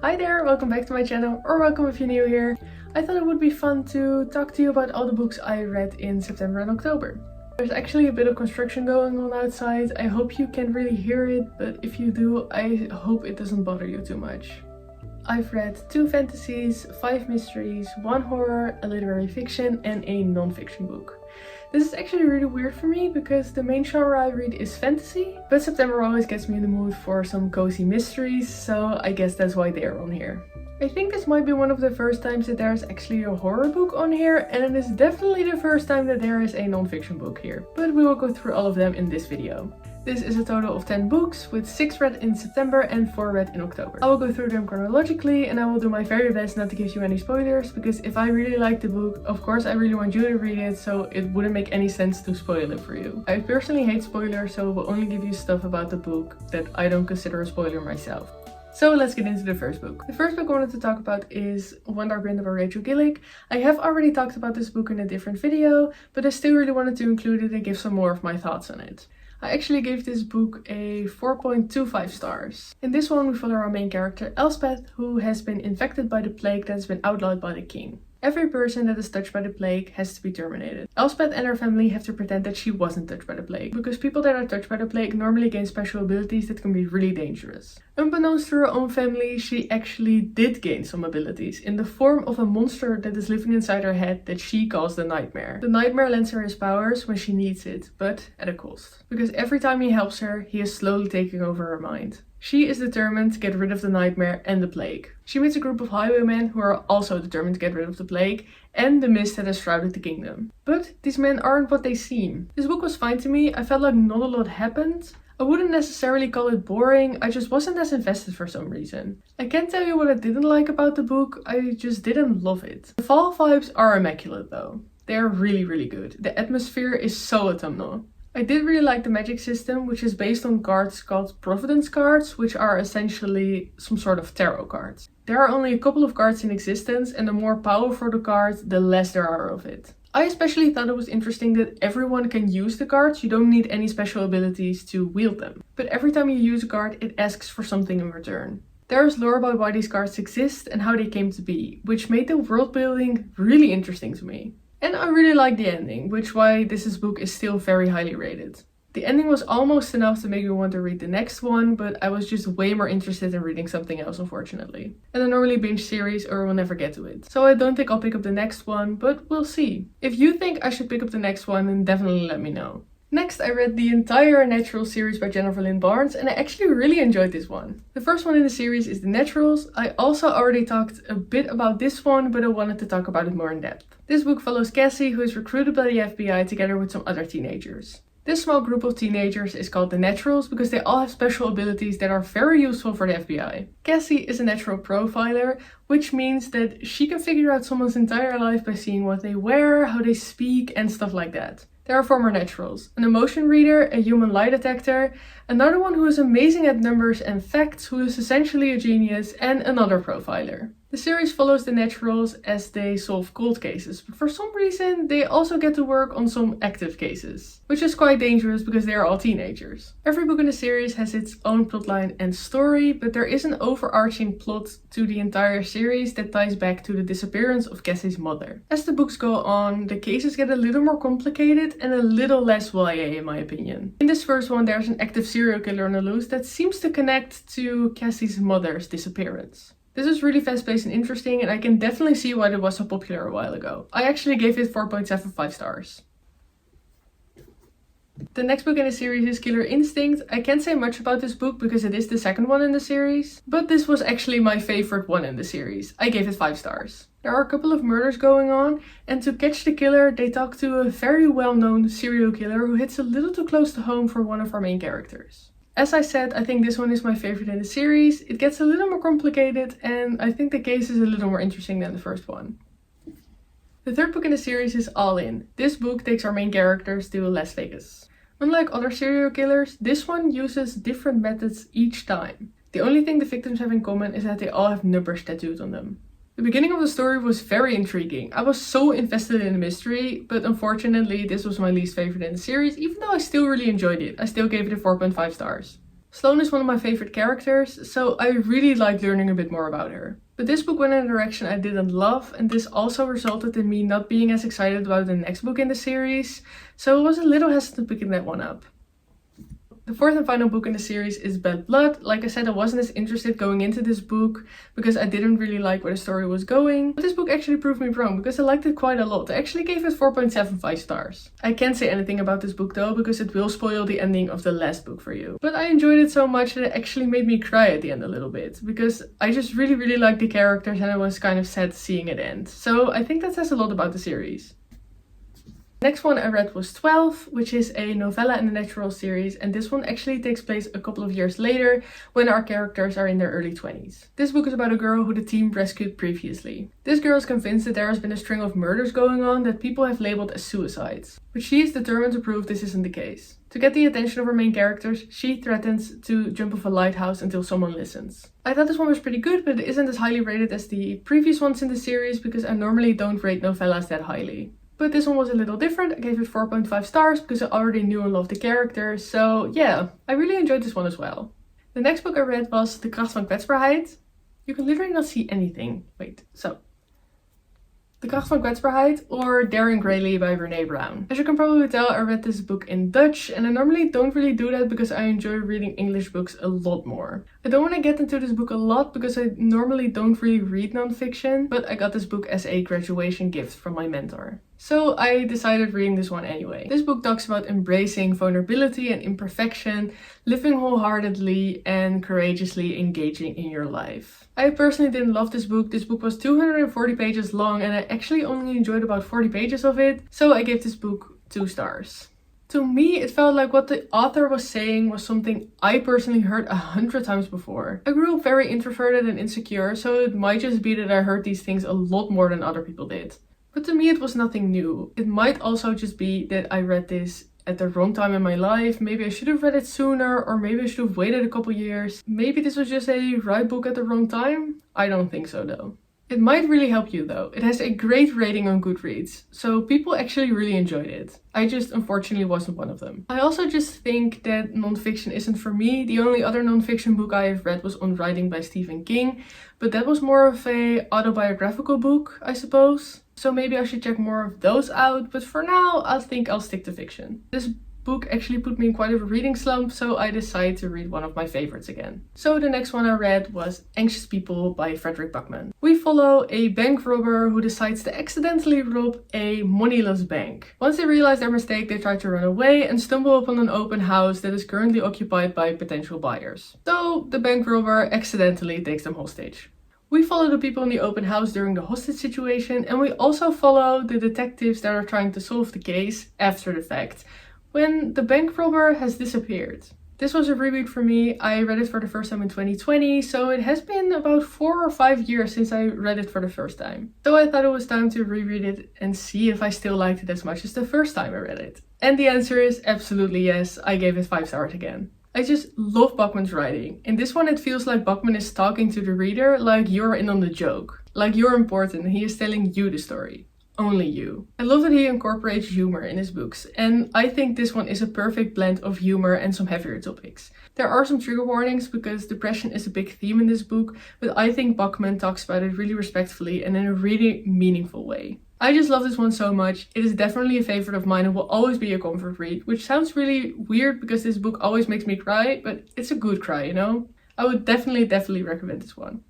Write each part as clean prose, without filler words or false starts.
Hi there, welcome back to my channel, or welcome if you're new here. I thought it would be fun to talk to you about all the books I read in September and October. There's actually a bit of construction going on outside. I hope you can really hear it, but if you do, I hope it doesn't bother you too much. I've read 2 fantasies, 5 mysteries, 1 horror, a literary fiction, and a non-fiction book. This is actually really weird for me because the main genre I read is fantasy, but September always gets me in the mood for some cozy mysteries, so I guess that's why they're on here. I think this might be one of the first times that there's actually a horror book on here, and it is definitely the first time that there is a non-fiction book here, but we will go through all of them in this video. This is a total of 10 books, with 6 read in September and 4 read in October. I will go through them chronologically and I will do my very best not to give you any spoilers, because if I really like the book, of course I really want you to read it, so it wouldn't make any sense to spoil it for you. I personally hate spoilers, so I will only give you stuff about the book that I don't consider a spoiler myself. So let's get into the first book. The first book I wanted to talk about is One Dark Window by Rachel Gillick. I have already talked about this book in a different video, but I still really wanted to include it and give some more of my thoughts on it. I actually gave this book a 4.25 stars. In this one we follow our main character Elspeth, who has been infected by the plague that has been outlawed by the king. Every person that is touched by the plague has to be terminated. Elspeth and her family have to pretend that she wasn't touched by the plague, because people that are touched by the plague normally gain special abilities that can be really dangerous. Unbeknownst to her own family, she actually did gain some abilities in the form of a monster that is living inside her head that she calls the Nightmare. The Nightmare lends her his powers when she needs it, but at a cost. Because every time he helps her, he is slowly taking over her mind. She is determined to get rid of the Nightmare and the plague. She meets a group of highwaymen who are also determined to get rid of the plague and the mist that has shrouded the kingdom. But these men aren't what they seem. This book was fine to me. I felt like not a lot happened. I wouldn't necessarily call it boring, I just wasn't as invested for some reason. I can't tell you what I didn't like about the book, I just didn't love it. The fall vibes are immaculate though. They are really good. The atmosphere is so autumnal. I did really like the magic system, which is based on cards called Providence cards, which are essentially some sort of tarot cards. There are only a couple of cards in existence, and the more powerful the card, the less there are of it. I especially thought it was interesting that everyone can use the cards, you don't need any special abilities to wield them. But every time you use a card, it asks for something in return. There is lore about why these cards exist and how they came to be, which made the world building really interesting to me. And I really like the ending, which why this book is still very highly rated. The ending was almost enough to make me want to read the next one, but I was just way more interested in reading something else, unfortunately. And I normally binge series or will never get to it. So I don't think I'll pick up the next one, but we'll see. If you think I should pick up the next one, then definitely let me know. Next, I read the entire Natural series by Jennifer Lynn Barnes, and I actually really enjoyed this one. The first one in the series is The Naturals. I also already talked a bit about this one, but I wanted to talk about it more in depth. This book follows Cassie, who is recruited by the FBI together with some other teenagers. This small group of teenagers is called the Naturals because they all have special abilities that are very useful for the FBI. Cassie is a natural profiler, which means that she can figure out someone's entire life by seeing what they wear, how they speak, and stuff like that. There are 4 more naturals: an emotion reader, a human lie detector, another one who is amazing at numbers and facts, who is essentially a genius, and another profiler. The series follows the naturals as they solve cold cases, but for some reason they also get to work on some active cases, which is quite dangerous because they are all teenagers. Every book in the series has its own plotline and story, but there is an overarching plot to the entire series that ties back to the disappearance of Cassie's mother. As the books go on, the cases get a little more complicated and a little less YA in my opinion. In this first one there's an active serial killer on the loose that seems to connect to Cassie's mother's disappearance. This is really fast-paced and interesting, and I can definitely see why it was so popular a while ago. I actually gave it 4.75 stars. The next book in the series is Killer Instinct. I can't say much about this book because it is the second one in the series, but this was actually my favorite one in the series. I gave it 5 stars. There are a couple of murders going on, and to catch the killer, they talk to a very well-known serial killer who hits a little too close to home for one of our main characters. As I said, I think this one is my favorite in the series. It gets a little more complicated, and I think the case is a little more interesting than the first one. The third book in the series is All In. This book takes our main characters to Las Vegas. Unlike other serial killers, this one uses different methods each time. The only thing the victims have in common is that they all have numbers tattooed on them. The beginning of the story was very intriguing. I was so invested in the mystery, but unfortunately this was my least favorite in the series, even though I still really enjoyed it. I still gave it a 4.5 stars. Sloane is one of my favorite characters, so I really liked learning a bit more about her. But this book went in a direction I didn't love, and this also resulted in me not being as excited about the next book in the series, so I was a little hesitant picking that one up. The fourth and final book in the series is Bad Blood. Like I said, I wasn't as interested going into this book because I didn't really like where the story was going. But this book actually proved me wrong because I liked it quite a lot. I actually gave it 4.75 stars. I can't say anything about this book though because it will spoil the ending of the last book for you. But I enjoyed it so much that it actually made me cry at the end a little bit because I just really liked the characters and I was kind of sad seeing it end. So I think that says a lot about the series. Next one I read was 12, which is a novella in the Natural series, and this one actually takes place a couple of years later when our characters are in their early 20s. This book is about a girl who the team rescued previously. This girl is convinced that there has been a string of murders going on that people have labeled as suicides, but she is determined to prove this isn't the case. To get the attention of her main characters, she threatens to jump off a lighthouse until someone listens. I thought this one was pretty good, but it isn't as highly rated as the previous ones in the series because I normally don't rate novellas that highly. But this one was a little different. I gave it 4.5 stars because I already knew and loved the character. So yeah, I really enjoyed this one as well. The next book I read was De Kracht van Kwetsbaarheid. You can literally not see anything. Wait, so. De Kracht van Kwetsbaarheid or Daring Greatly by Brené Brown. As you can probably tell, I read this book in Dutch and I normally don't really do that because I enjoy reading English books a lot more. I don't want to get into this book a lot because I normally don't really read non-fiction, but I got this book as a graduation gift from my mentor. So I decided reading this one anyway. This book talks about embracing vulnerability and imperfection, living wholeheartedly and courageously engaging in your life. I personally didn't love this book. This book was 240 pages long and I actually only enjoyed about 40 pages of it. So I gave this book 2 stars. To me, it felt like what the author was saying was something I personally heard 100 times before. I grew up very introverted and insecure, so it might just be that I heard these things a lot more than other people did. But to me it was nothing new. It might also just be that I read this at the wrong time in my life. Maybe I should have read it sooner, or maybe I should have waited a couple years. Maybe this was just a right book at the wrong time. I don't think so though. It might really help you though. It has a great rating on Goodreads, so people actually really enjoyed it. I just unfortunately wasn't one of them. I also just think that non-fiction isn't for me. The only other non-fiction book I have read was On Writing by Stephen King, but that was more of a autobiographical book, I suppose. So maybe I should check more of those out, but for now I think I'll stick to fiction. This book actually put me in quite a reading slump, so I decided to read one of my favorites again. So the next one I read was Anxious People by Frederick Buckman. We follow a bank robber who decides to accidentally rob a moneyless bank. Once they realize their mistake, they try to run away and stumble upon an open house that is currently occupied by potential buyers. So the bank robber accidentally takes them hostage. We follow the people in the open house during the hostage situation, and we also follow the detectives that are trying to solve the case after the fact, when the bank robber has disappeared. This was a reboot for me. I read it for the first time in 2020, so it has been about 4 or 5 years since I read it for the first time. So I thought it was time to reread it and see if I still liked it as much as the first time I read it. And the answer is absolutely yes. I gave it 5 stars again. I just love Buckman's writing. In this one it feels like Buckman is talking to the reader like you're in on the joke. Like you're important and he is telling you the story. Only you. I love that he incorporates humor in his books, and I think this one is a perfect blend of humor and some heavier topics. There are some trigger warnings because depression is a big theme in this book, but I think Buckman talks about it really respectfully and in a really meaningful way. I just love this one so much. It is definitely a favorite of mine and will always be a comfort read, which sounds really weird because this book always makes me cry, but it's a good cry, you know? I would definitely recommend this one.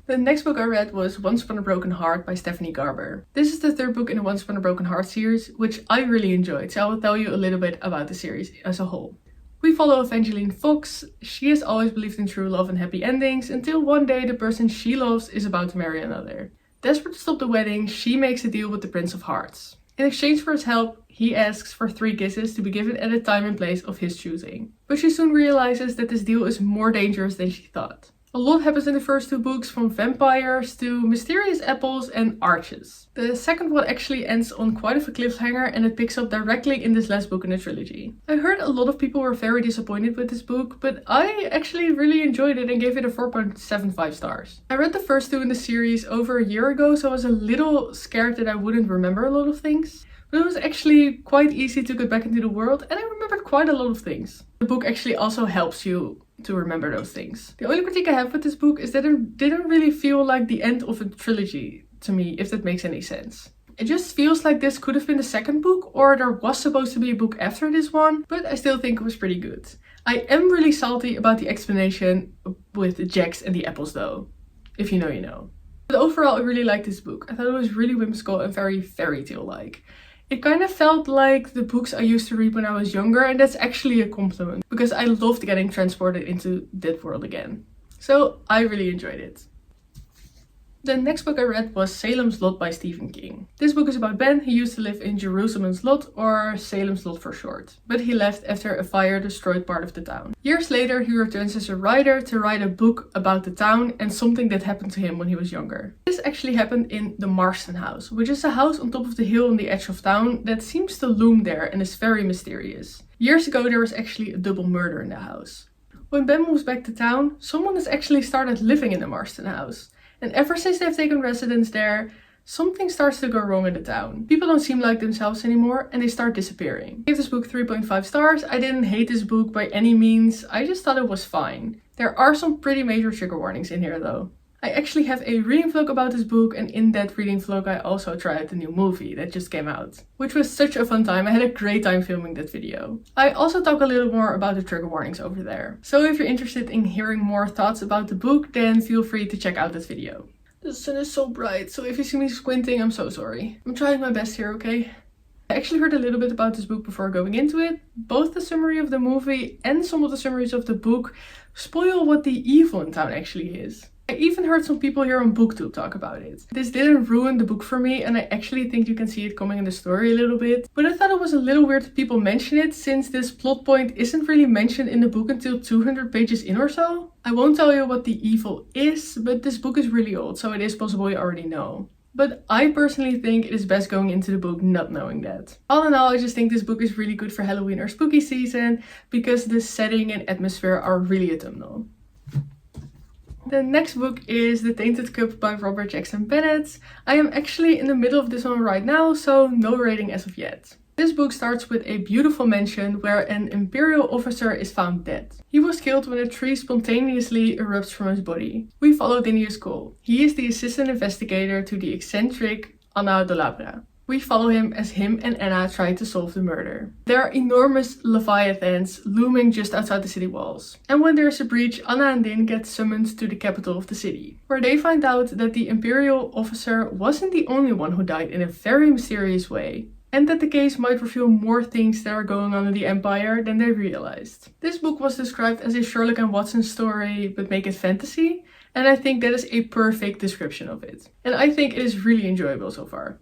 The next book I read was Once Upon a Broken Heart by Stephanie Garber. This is the 3rd book in the Once Upon a Broken Heart series, which I really enjoyed, so I will tell you a little bit about the series as a whole. We follow Evangeline Fox. She has always believed in true love and happy endings until one day the person she loves is about to marry another. Desperate to stop the wedding, she makes a deal with the Prince of Hearts. In exchange for his help, he asks for 3 kisses to be given at a time and place of his choosing. But she soon realizes that this deal is more dangerous than she thought. A lot happens in the first 2 books, from vampires to mysterious apples and arches. The second one actually ends on quite of a cliffhanger and it picks up directly in this last book in the trilogy. I heard a lot of people were very disappointed with this book, but I actually really enjoyed it and gave it a 4.75 stars. I read the first 2 in the series over a year ago, so I was a little scared that I wouldn't remember a lot of things. But it was actually quite easy to get back into the world and I remembered quite a lot of things. The book actually also helps you to remember those things. The only critique I have with this book is that it didn't really feel like the end of a trilogy to me, if that makes any sense. It just feels like this could have been the second book, or there was supposed to be a book after this one, but I still think it was pretty good. I am really salty about the explanation with Jax and the apples though. If you know, you know. But overall, I really liked this book. I thought it was really whimsical and very fairy tale-like. It kind of felt like the books I used to read when I was younger, and that's actually a compliment because I loved getting transported into that world again. So I really enjoyed it. The next book I read was Salem's Lot by Stephen King. This book is about Ben who used to live in Jerusalem's Lot, or Salem's Lot for short, but he left after a fire destroyed part of the town. Years later he returns as a writer to write a book about the town and something that happened to him when he was younger. This actually happened in the Marston House, which is a house on top of the hill on the edge of town that seems to loom there and is very mysterious. Years ago there was actually a double murder in the house. When Ben moves back to town, someone has actually started living in the Marston House. And ever since they've taken residence there, something starts to go wrong in the town. People don't seem like themselves anymore and they start disappearing. I gave this book 3.5 stars. I didn't hate this book by any means. I just thought it was fine. There are some pretty major trigger warnings in here though. I actually have a reading vlog about this book, and in that reading vlog I also tried the new movie that just came out, which was such a fun time. I had a great time filming that video. I also talk a little more about the trigger warnings over there. So if you're interested in hearing more thoughts about the book, then feel free to check out that video. The sun is so bright, so if you see me squinting, I'm so sorry. I'm trying my best here, okay? I actually heard a little bit about this book before going into it. Both the summary of the movie and some of the summaries of the book spoil what the evil in town actually is. I even heard some people here on BookTube talk about it. This didn't ruin the book for me, and I actually think you can see it coming in the story a little bit. But I thought it was a little weird that people mention it, since this plot point isn't really mentioned in the book until 200 pages in or so. I won't tell you what the evil is, but this book is really old, so it is possible you already know. But I personally think it is best going into the book not knowing that. All in all, I just think this book is really good for Halloween or spooky season, because the setting and atmosphere are really autumnal. The next book is The Tainted Cup by Robert Jackson Bennett. I am actually in the middle of this one right now, so no rating as of yet. This book starts with a beautiful mansion where an imperial officer is found dead. He was killed when a tree spontaneously erupts from his body. We follow Dinius Cole. He is the assistant investigator to the eccentric Anna de Labra. We follow him as him and Anna try to solve the murder. There are enormous leviathans looming just outside the city walls. And when there is a breach, Anna and Din get summoned to the capital of the city, where they find out that the imperial officer wasn't the only one who died in a very mysterious way, and that the case might reveal more things that are going on in the Empire than they realized. This book was described as a Sherlock and Watson story, but make it fantasy, and I think that is a perfect description of it. And I think it is really enjoyable so far.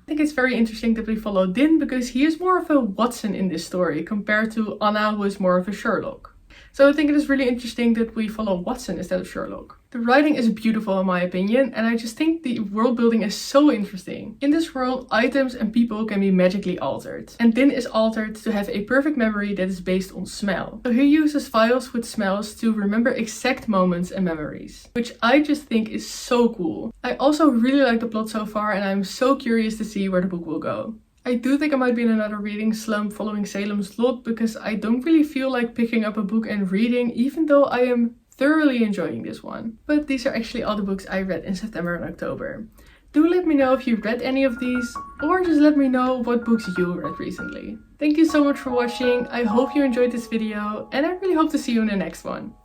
I think it's very interesting that we follow Din, because he is more of a Watson in this story compared to Anna, who is more of a Sherlock. So I think it is really interesting that we follow Watson instead of Sherlock. The writing is beautiful in my opinion, and I just think the world building is so interesting. In this world, items and people can be magically altered. And Din is altered to have a perfect memory that is based on smell. So he uses vials with smells to remember exact moments and memories, which I just think is so cool. I also really like the plot so far, and I'm so curious to see where the book will go. I do think I might be in another reading slump following Salem's Lot, because I don't really feel like picking up a book and reading, even though I am thoroughly enjoying this one. But these are actually all the books I read in September and October. Do let me know if you read any of these, or just let me know what books you read recently. Thank you so much for watching. I hope you enjoyed this video, and I really hope to see you in the next one.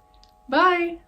Bye!